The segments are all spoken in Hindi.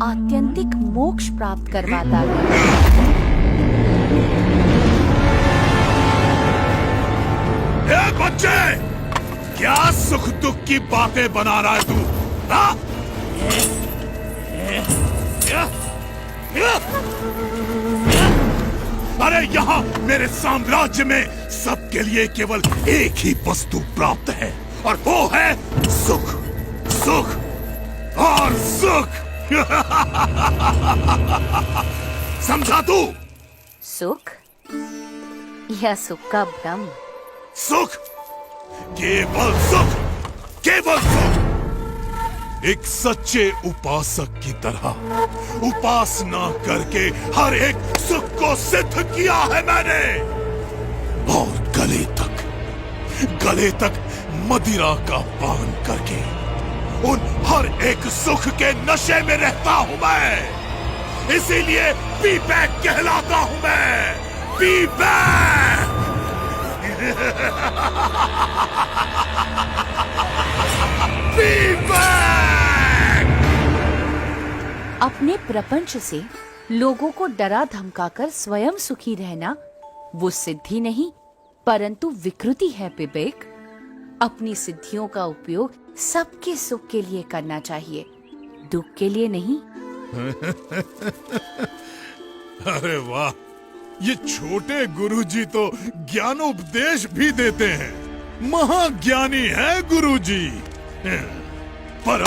आत्यंतिक मोक्ष प्राप्त करवाता है। ए बच्चे, क्या सुख दुख की बातें बना रहा है तू? हाँ? अरे यहाँ मेरे साम्राज्य में सबके लिए केवल एक ही वस्तु प्राप्त है, और वो है सुख, सुख और सुख। समझा तू? सुख या सुख का भ्रम? सुख, केवल सुख, केवल सुख। एक सच्चे उपासक की तरह उपासना करके हर एक सुख को सिद्ध किया है मैंने, और गले तक मदिरा का पान करके उन हर एक सुख के नशे में रहता हूं मैं। इसीलिए पी-बैक कहलाता हूं मैं, पी-बैक। अपने प्रपंच से लोगों को डरा धमकाकर स्वयं सुखी रहना वो सिद्धि नहीं परंतु विकृति है विवेक। अपनी सिद्धियों का उपयोग सबके सुख के लिए करना चाहिए, दुख के लिए नहीं। अरे वाह, ये छोटे गुरुजी तो ज्ञानोपदेश भी देते हैं। महाज्ञानी है गुरुजी। पर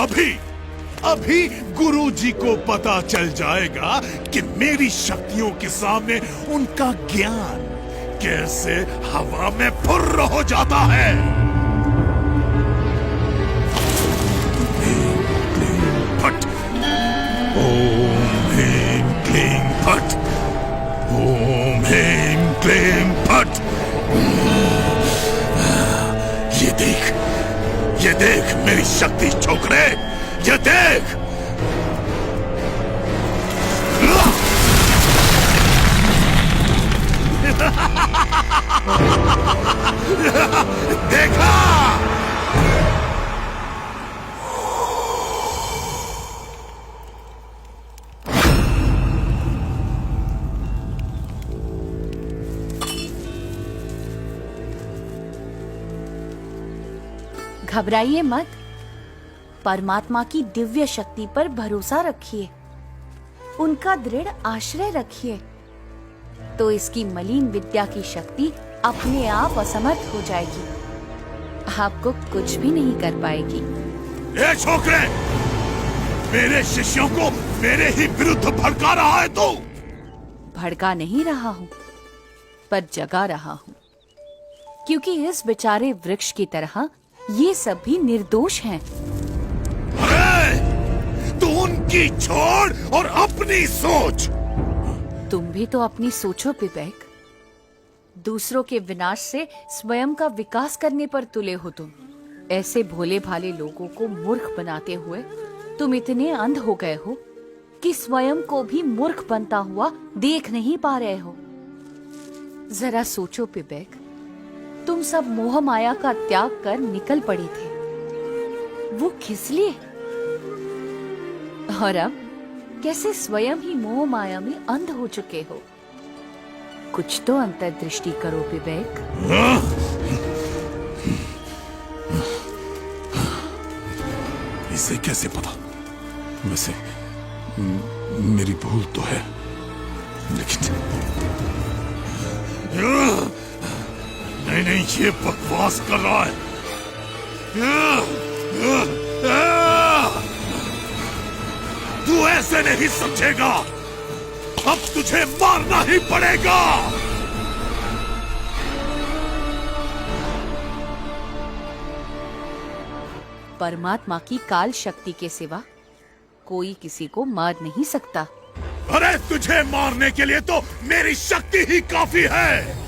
अभी गुरुजी को पता चल जाएगा कि मेरी शक्तियों के सामने उनका ज्ञान कैसे हवा में फुर्र हो जाता है। फट, ओम ह्रीं क्लीं फट, ओम ह्रीं क्लीं फट। ये देख मेरी शक्ति छोकरे, ये देख। देखा? घबराइए मत, परमात्मा की दिव्य शक्ति पर भरोसा रखिए, उनका दृढ़ आश्रय रखिए, तो इसकी मलिन विद्या की शक्ति अपने आप असमर्थ हो जाएगी, आपको कुछ भी नहीं कर पाएगी। ए छोकरे, मेरे शिष्यों को मेरे ही विरुद्ध भड़का रहा है तू? भड़का नहीं रहा हूँ, पर जगा रहा हूँ, क्योंकि इस बेचारे वृक्ष की तरह ये सब भी निर्दोष हैं। अरे, तू उनकी छोड़ और अपनी सोच। तुम भी तो अपनी सोचो विवेक। दूसरों के विनाश से स्वयं का विकास करने पर तुले हो तुम। ऐसे भोले भाले लोगों को मूर्ख बनाते हुए तुम इतने अंध हो गए हो कि स्वयं को भी मूर्ख बनता हुआ देख नहीं पा रहे हो। जरा सोचो विवेक, तुम सब मोह माया का त्याग कर निकल पड़े थे, वो किस लिए? और अब कैसे स्वयं ही मोह माया में अंध हो चुके हो? कुछ तो अंतर्दृष्टि करो विवेक। इसे कैसे पता? वैसे मेरी भूल तो है, लेकिन नहीं, ये बकवास कर रहा है। तू ऐसे नहीं समझेगा, अब तुझे मारना ही पड़ेगा। परमात्मा की काल शक्ति के सिवा कोई किसी को मार नहीं सकता। अरे तुझे मारने के लिए तो मेरी शक्ति ही काफी है।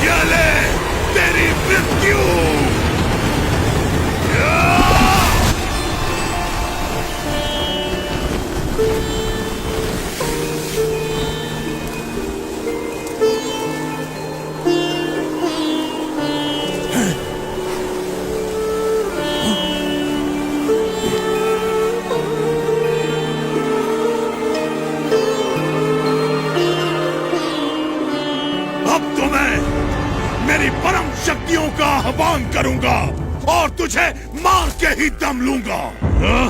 ये ले तेरी मृत्यु। कुर्बान करूंगा और तुझे मार के ही दम लूंगा। हाँ?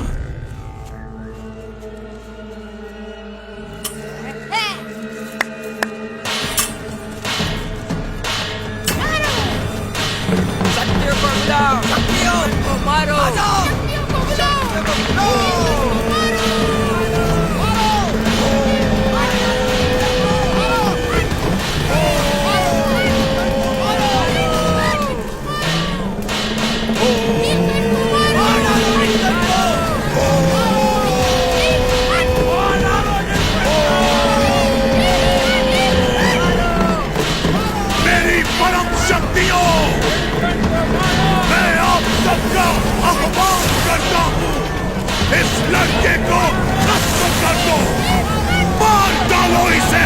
शक्तियों को बुलाओ, शक्तियों को मारो, शक्तियों को बुलाओ। मेरी परम शक्तियों, मैं आप सबका आह्वान करता हूँ, इस लड़के को खत्म कर दो, मार डालो इसे।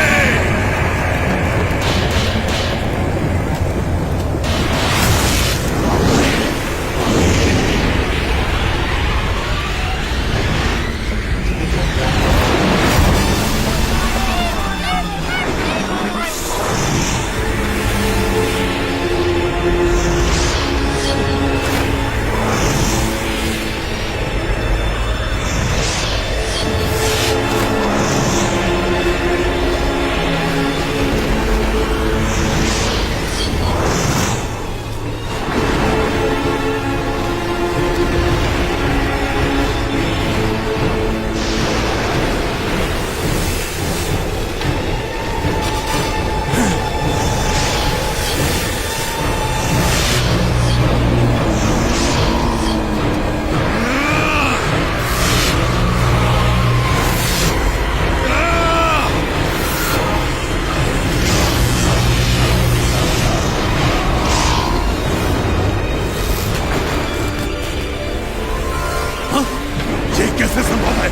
ये कैसे संभव है?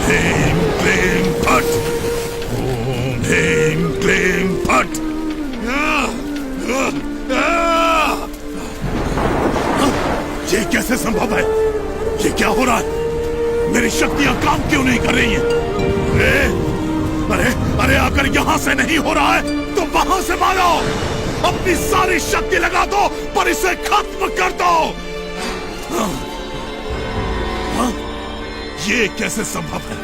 ह्रीं क्लीं फट, ओम ह्रीं क्लीं फट। ये कैसे संभव है? ये क्या हो रहा है? मेरी शक्तियां काम क्यों नहीं कर रही हैं? अरे अरे अगर यहां से नहीं हो रहा है तो वहां से मारो, अपनी सारी शक्ति लगा दो पर इसे खत्म कर दो। ये कैसे संभव है?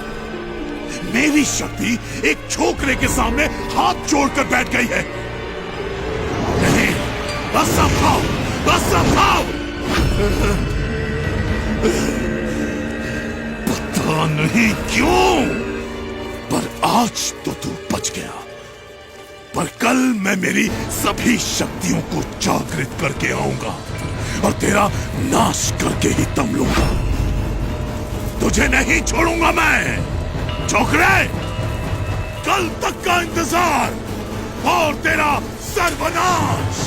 मेरी शक्ति एक छोकरे के सामने हाथ जोड़कर बैठ गई है। नहीं, असंभव, असंभव। पता नहीं क्यों, पर आज तो तू बच गया, पर कल मैं मेरी सभी शक्तियों को जागृत करके आऊंगा और तेरा नाश करके ही दम लूंगा। तुझे नहीं छोड़ूंगा मैं, छोकरे। कल तक का इंतजार और तेरा सर्वनाश।